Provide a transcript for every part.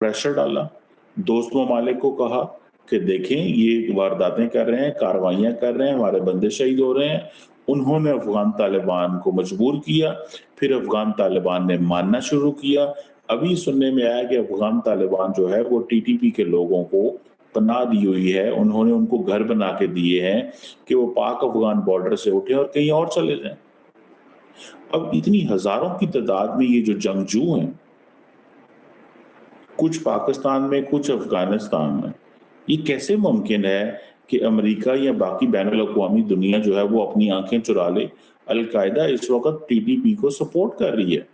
Pressure डाला, दोस्त ममालिक को कहा कि देखें ये वारदातें कर रहे हैं, कार्रवाइयाँ कर रहे हैं, हमारे बंदे शहीद हो रहे हैं। उन्होंने अफ़गान तालिबान को मजबूर किया, फिर अफ़गान तालिबान ने मानना शुरू किया। अभी सुनने में आया कि अफ़गान तालिबान जो है वो टीटीपी के लोगों को पनाह दी हुई है, उन्होंने उनको घर बना के दिए हैं कि वो पाक अफ़गान बॉर्डर से उठे और कहीं और चले जाएँ। अब इतनी हज़ारों की तादाद में ये जो जंगजू हैं, कुछ पाकिस्तान में, कुछ अफ़गानिस्तान में, ये कैसे मुमकिन है कि अमेरिका या बाकी बैनुल-अक़वामी दुनिया जो है वो अपनी आँखें चुरा ले? अल-कायदा इस वक़्त टीटीपी को सपोर्ट कर रही है।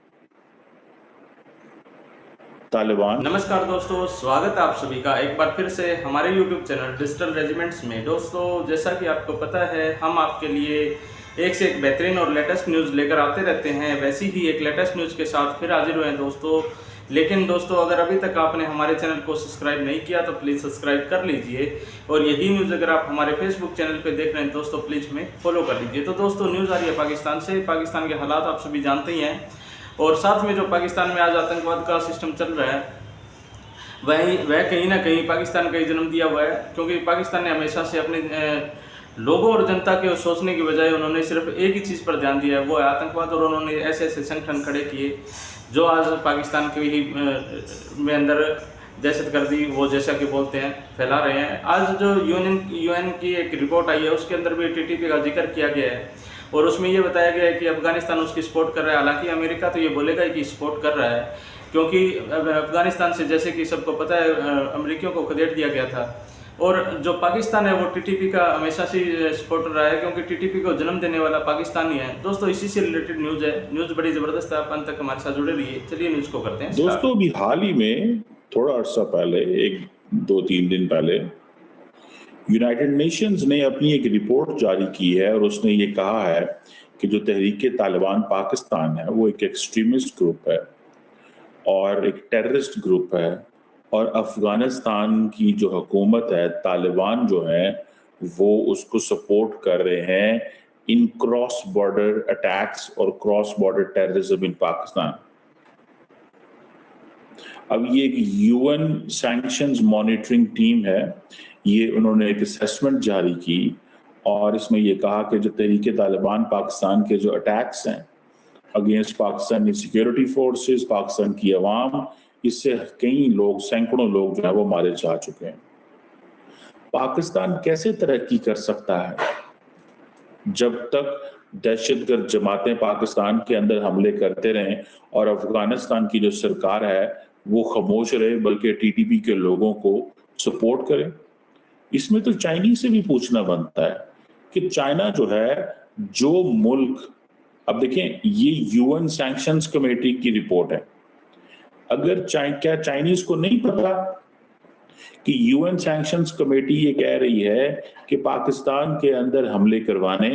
तालिबान नमस्कार दोस्तों, स्वागत है आप सभी का एक बार फिर से हमारे YouTube चैनल डिजिटल रेजिमेंट्स में। दोस्तों, जैसा कि आपको पता है, हम आपके लिए एक से एक बेहतरीन और लेटेस्ट न्यूज़ लेकर आते रहते हैं। वैसी ही एक लेटेस्ट न्यूज़ के साथ फिर हाजिर हुए हैं दोस्तों। लेकिन दोस्तों, अगर अभी तक आपने हमारे चैनल को सब्सक्राइब नहीं किया तो प्लीज़ सब्सक्राइब कर लीजिए, और यही न्यूज़ अगर आप हमारे फेसबुक चैनल पर देख रहे हैं दोस्तों, प्लीज़ हमें फॉलो कर लीजिए। तो दोस्तों, न्यूज़ आ रही है पाकिस्तान से। पाकिस्तान के हालात आप सभी जानते ही हैं, और साथ में जो पाकिस्तान में आज आतंकवाद का सिस्टम चल रहा है वह कहीं ना कहीं पाकिस्तान का ही जन्म दिया हुआ है। क्योंकि पाकिस्तान ने हमेशा से अपने लोगों और जनता के सोचने की बजाय उन्होंने सिर्फ एक ही चीज़ पर ध्यान दिया है, वो है आतंकवाद। और उन्होंने ऐसे ऐसे संगठन खड़े किए जो आज पाकिस्तान के ही में अंदर दहशतगर्दी, वो जैसा कि बोलते हैं, फैला रहे हैं। आज जो यूएन की एक रिपोर्ट आई है, उसके अंदर भी टीटीपी का जिक्र किया गया है, और उसमें ये बताया गया है कि अफगानिस्तान उसकी सपोर्ट कर रहा है। हालांकि अमेरिका तो ये बोलेगा कि सपोर्ट कर रहा है, क्योंकि अफगानिस्तान से, जैसे कि सबको पता है, अमेरिकियों को खदेड़ दिया गया था। और जो पाकिस्तान है वो टीटीपी का हमेशा से सपोर्टर रहा है, क्योंकि टीटीपी को जन्म देने वाला पाकिस्तान ही है। दोस्तों, इसी से रिलेटेड न्यूज़ है। न्यूज़ बड़ी ज़बरदस्त है, आप अंत तक हमारे साथ जुड़े रहिए। चलिए न्यूज़ को करते हैं दोस्तों, अभी हाल ही में थोड़ा अर्सा पहले, 1-2-3 दिन पहले, यूनाइटेड नेशंस ने अपनी एक रिपोर्ट जारी की है और उसने ये कहा है कि जो तहरीक तालिबान पाकिस्तान है वो एक एक्सट्रीमिस्ट ग्रुप है और एक टेररिस्ट ग्रुप है, और अफगानिस्तान की जो हुकूमत है, तालिबान जो है, वो उसको सपोर्ट कर रहे हैं इन क्रॉस बॉर्डर अटैक्स और cross border terrorism in Pakistan. अब ये एक यूएन सैंक्शंस मॉनिटरिंग टीम है, ये उन्होंने एक असेसमेंट जारी की और इसमें ये कहा कि जो तहरीक तालिबान पाकिस्तान के जो अटैक्स हैं against Pakistani security forces, Pakistan की आवाम, इससे कई लोग, सैकड़ों लोग जो है वो मारे जा चुके हैं। पाकिस्तान कैसे तरक्की कर सकता है जब तक दहशतगर्द जमातें पाकिस्तान के अंदर हमले करते रहें और अफगानिस्तान की जो सरकार है वो खामोश रहे, बल्कि टीटीपी के लोगों को सपोर्ट करे? इसमें तो चाइनीज से भी पूछना बनता है कि चाइना जो है, जो मुल्क, अब देखें, ये यूएन सैंक्शंस कमेटी की रिपोर्ट है। अगर क्या चाइनीज को नहीं पता कि यूएन सैंक्शंस कमेटी ये कह रही है कि पाकिस्तान के अंदर हमले करवाने,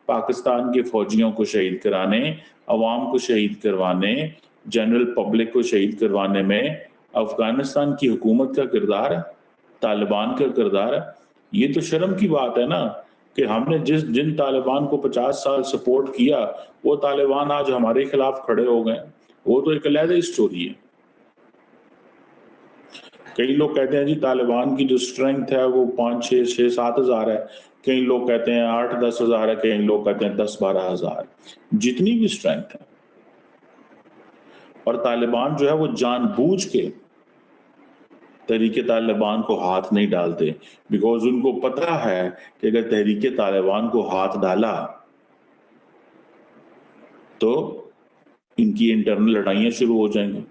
पाकिस्तान के फौजियों को शहीद कराने, अवाम को शहीद करवाने, जनरल पब्लिक को शहीद करवाने में अफगानिस्तान की हुकूमत का किरदार है, तालिबान का किरदार है? ये तो शर्म की बात है ना कि हमने जिन तालिबान को 50 साल सपोर्ट किया, वो तालिबान आज हमारे खिलाफ खड़े हो गए। वो तो एक अलग स्टोरी है। कई लोग कहते हैं जी तालिबान की जो स्ट्रेंथ है वो 5-6-7 हज़ार है, कई लोग कहते हैं 8-10 हज़ार है, कई लोग कहते हैं 10-12 हज़ार, जितनी भी स्ट्रेंथ है। और तालिबान जो है वो जानबूझ के तहरीक तालिबान को हाथ नहीं डालते, बिकॉज उनको पता है कि अगर तहरीक तालिबान को हाथ डाला तो इनकी इंटरनल लड़ाइयां शुरू हो जाएंगी।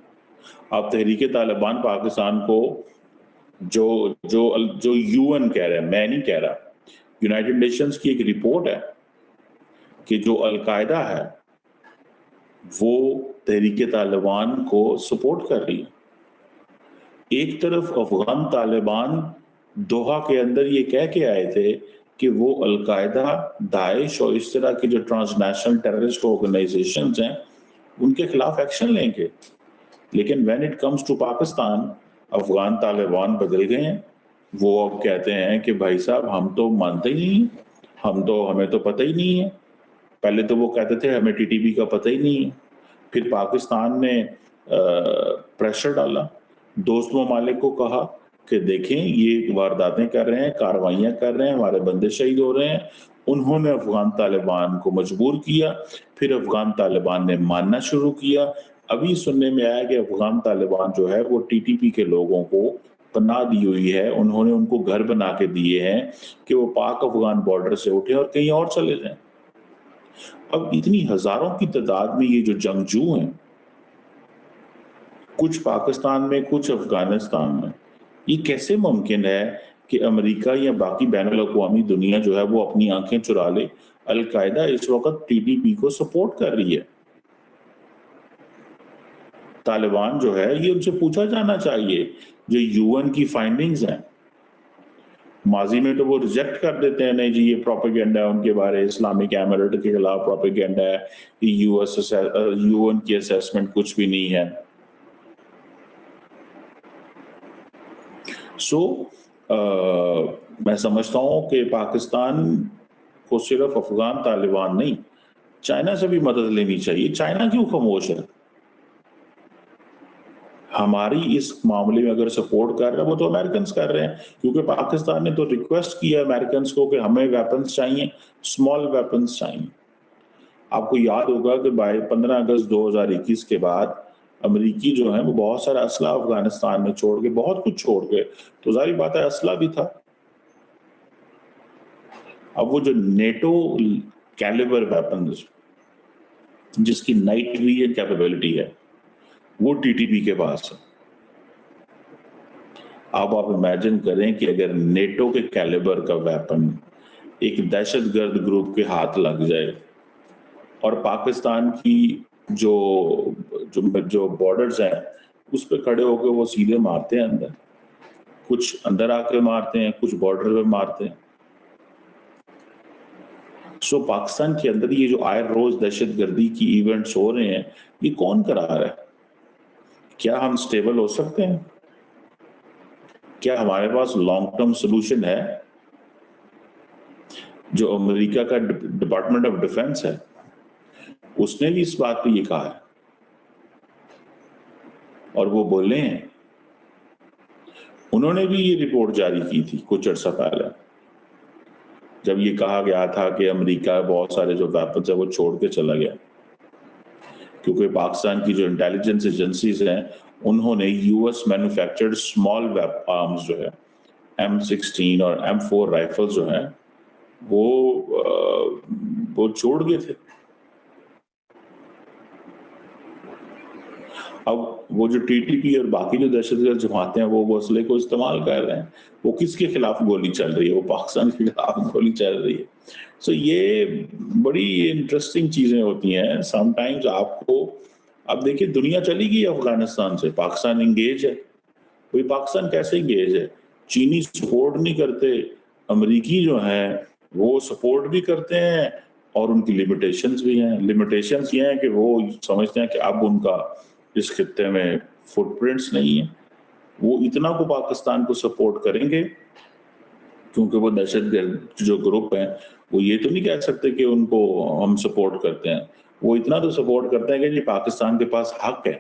अब तहरीक तालिबान पाकिस्तान को जो जो जो यूएन कह रहा है, मैं नहीं कह रहा, यूनाइटेड नेशंस की एक रिपोर्ट है कि जो अल-कायदा है वो तहरीक तालिबान को सपोर्ट कर रही है। एक तरफ अफगान तालिबान दोहा के अंदर ये कह के आए थे कि वो अल-कायदा, दाइश और इस तरह की जो ट्रांसनेशनल टेररिस्ट ऑर्गेनाइजेशंस हैं उनके खिलाफ एक्शन लेंगे, लेकिन when it comes to Pakistan, Afghan Taliban बदल गए हैं। वो अब कहते हैं कि भाई साहब, हम तो मानते ही नहीं, हमें तो पता ही नहीं है। पहले तो वो कहते थे हमें टीटीपी का पता ही नहीं है, फिर पाकिस्तान ने प्रेशर डाला, दोस्त ममालिक को कहा कि देखें ये वारदातें कर रहे हैं, कार्रवाइयां कर रहे हैं, हमारे बंदे शहीद हो रहे हैं। उन्होंने अफगान तालिबान को मजबूर किया, फिर अफगान तालिबान ने मानना शुरू किया। अभी सुनने में आया कि अफगान तालिबान जो है वो टीटीपी के लोगों को पनाह दी हुई है, उन्होंने उनको घर बना के दिए हैं कि वो पाक अफगान बॉर्डर से उठे और कहीं और चले जाएं। अब इतनी हजारों की तादाद में ये जो जंगजू हैं, कुछ पाकिस्तान में, कुछ अफगानिस्तान में, ये कैसे मुमकिन है कि अमेरिका या बाकी बैनुल अक़वामी दुनिया जो है वो अपनी आंखें चुरा ले? अलकायदा इस वक्त टीटीपी को सपोर्ट कर रही है। तालिबान जो है ये उनसे पूछा जाना चाहिए, जो यूएन की फाइंडिंग्स हैं। माजी में तो वो रिजेक्ट कर देते हैं, नहीं जी ये प्रोपेगेंडा है उनके बारे, इस्लामिक एमिरेट के खिलाफ प्रोपेगेंडा है, यूएन की असेसमेंट कुछ भी नहीं है। मैं समझता हूं कि पाकिस्तान को सिर्फ अफगान तालिबान नहीं, चाइना से भी मदद लेनी चाहिए। चाइना क्यों खामोश है? हमारी इस मामले में अगर सपोर्ट कर रहा है वो तो अमेरिकन कर रहे हैं, क्योंकि पाकिस्तान ने तो रिक्वेस्ट किया अमेरिकन को कि हमें वेपन्स चाहिए, स्मॉल वेपन्स चाहिए। आपको याद होगा कि 15 अगस्त 2021 के बाद अमेरिकी जो है वो बहुत सारा असला अफगानिस्तान में छोड़ के, बहुत कुछ छोड़ के, तो जाहिर बात है असला भी था। अब वो जो नेटो कैलिबर वेपन्स जिसकी नाइट विजन कैपेबिलिटी है वो टीटीपी के पास है। अब आप इमेजिन करें कि अगर नेटो के कैलिबर का वेपन एक दहशतगर्द ग्रुप के हाथ लग जाए और पाकिस्तान की जो जो जो बॉर्डर्स हैं उस पे खड़े होकर वो सीधे मारते हैं अंदर, कुछ अंदर आके मारते हैं, कुछ बॉर्डर पे मारते हैं। पाकिस्तान के अंदर ये जो आए रोज दहशतगर्दी की इवेंट्स हो रहे हैं, ये कौन करा रहा है? क्या हम स्टेबल हो सकते हैं? क्या हमारे पास लॉन्ग टर्म सोल्यूशन है? जो अमेरिका का डिपार्टमेंट ऑफ डिफेंस है उसने भी इस बात पे ये कहा है और वो बोले हैं, उन्होंने भी ये रिपोर्ट जारी की थी कुछ अर्सा पहले, जब ये कहा गया था कि अमेरिका बहुत सारे जो वेपन्स है वो छोड़ के चला गया, क्योंकि पाकिस्तान की जो इंटेलिजेंस एजेंसीज हैं उन्होंने यूएस मैन्युफैक्चर्ड स्मॉल आर्म्स जो है M16 और M4 राइफल्स जो है वो छोड़ गए थे। अब वो जो टीटीपी और बाकी जो दहशतगर्द जमातें हैं वो असले को इस्तेमाल कर रहे हैं। वो किसके खिलाफ गोली चल रही है? वो पाकिस्तान के खिलाफ गोली चल रही है। ये बड़ी इंटरेस्टिंग चीजें होती हैं समटाइम्स। आपको अब देखिए, दुनिया चली गई अफगानिस्तान से, पाकिस्तान इंगेज है। कोई पाकिस्तान कैसे इंगेज है? चीनी सपोर्ट नहीं करते, अमरीकी जो है वो सपोर्ट भी करते हैं और उनकी लिमिटेशंस भी हैं। लिमिटेशंस ये हैं कि वो समझते हैं कि अब उनका इस खित्ते में फुटप्रिंट्स नहीं है, वो इतना को पाकिस्तान को सपोर्ट करेंगे क्योंकि वो दहशतगर्द जो ग्रुप हैं वो ये तो नहीं कह सकते कि उनको हम सपोर्ट करते हैं। वो इतना तो सपोर्ट करते हैं कि जी पाकिस्तान के पास हक है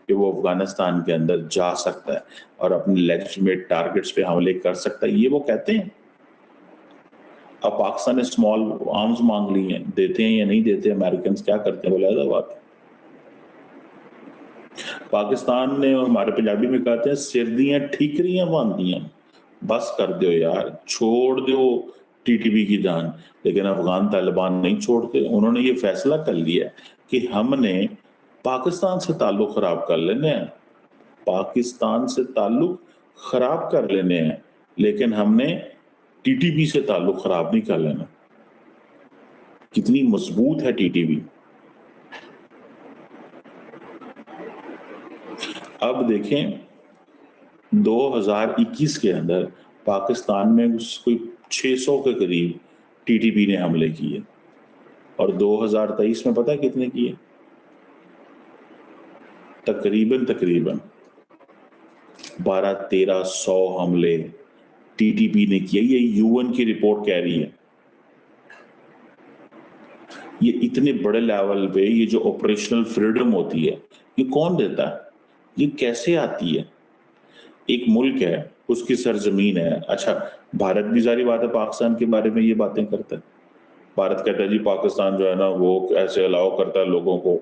कि वो अफगानिस्तान के अंदर जा सकता है और अपने लेजिटिमेट टारगेट्स पे हमले कर सकता है, ये वो कहते हैं। अब पाकिस्तान ने स्मॉल आर्म्स मांग ली हैं, देते हैं या नहीं देते अमेरिकन क्या करते हैं, वो अलग बात है। पाकिस्तान ने, हमारे पंजाबी में कहते हैं, सिर दियां ठीकरियां बांधियां, बस कर दो यार, छोड़ दो टीटीपी की जान। लेकिन अफगान तालिबान नहीं छोड़ते। उन्होंने ये फैसला कर लिया कि हमने पाकिस्तान से ताल्लुक खराब कर लेने हैं, पाकिस्तान से ताल्लुक खराब कर लेने हैं, लेकिन हमने टीटीपी से ताल्लुक खराब नहीं कर लेना। कितनी मजबूत है टीटीपी। अब देखें 2021 के अंदर पाकिस्तान में कोई 600 के करीब टीटीपी ने हमले किए और 2023 में पता है कितने किए? तकरीबन 1200-1300 हमले टीटीपी ने किए। ये यूएन की रिपोर्ट कह रही है। ये इतने बड़े लेवल पे ये जो ऑपरेशनल फ्रीडम होती है ये कौन देता है? ये कैसे आती है? एक मुल्क है, उसकी सरजमीन है। अच्छा, भारत भी जारी बात है पाकिस्तान के बारे में ये बातें करता है। भारत कहता है जी पाकिस्तान जो है ना वो ऐसे अलाउ करता है लोगों को,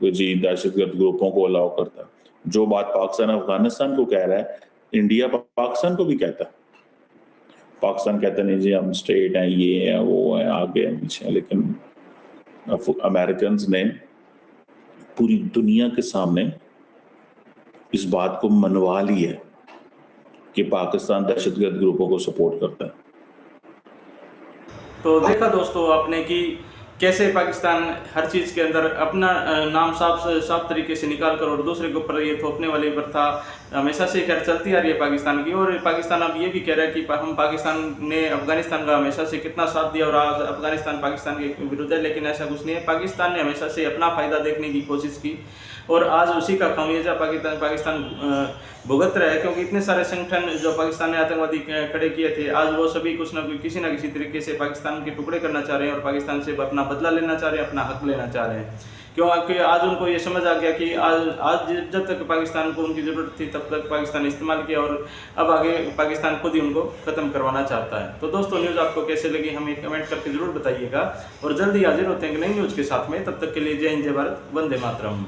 जी दहशतगर्द ग्रुपों को अलाउ करता है। जो बात पाकिस्तान अफगानिस्तान को कह रहा है, इंडिया पाकिस्तान को भी कहता है। पाकिस्तान कहता नहीं जी हम स्टेट हैं, ये है वो है, आगे हैं पीछे हैं, लेकिन अमेरिकन ने पूरी दुनिया के सामने इस बात को मनवा ली है कि पाकिस्तान दहशतगर्द ग्रुपों को सपोर्ट करता है। तो देखा दोस्तों आपने कि कैसे पाकिस्तान हर चीज़ के अंदर अपना नाम साफ तरीके से निकाल कर और दूसरे के ऊपर ये थोपने वाली प्रथा हमेशा से खैर चलती आ रही है पाकिस्तान की। और पाकिस्तान अब ये भी कह रहा है कि हम पाकिस्तान ने अफगानिस्तान का हमेशा से कितना साथ दिया और आज अफगानिस्तान पाकिस्तान के विरुद्ध है, लेकिन ऐसा कुछ नहीं है। पाकिस्तान ने हमेशा से अपना फ़ायदा देखने की कोशिश की और आज उसी का खामियाजा पाकिस्तान भुगत रहा है, क्योंकि इतने सारे संगठन जो पाकिस्तान ने आतंकवादी खड़े किए थे, आज वो सभी कुछ ना किसी ना किसी तरीके से पाकिस्तान के टुकड़े करना चाह रहे हैं और पाकिस्तान से अपना बदला लेना चाह रहे हैं, अपना हक लेना चाह रहे हैं। क्योंकि आज उनको ये समझ आ गया कि आज जब तक पाकिस्तान को उनकी ज़रूरत थी तब तक पाकिस्तान इस्तेमाल किया और अब आगे पाकिस्तान खुद ही उनको ख़त्म करवाना चाहता है। तो दोस्तों न्यूज़ आपको कैसे लगी हमें कमेंट करके ज़रूर बताइएगा और जल्दी हाजिर होते हैं नई न्यूज़ के साथ में। तब तक के लिए जय हिंद, जय भारत, वंदे मातरम।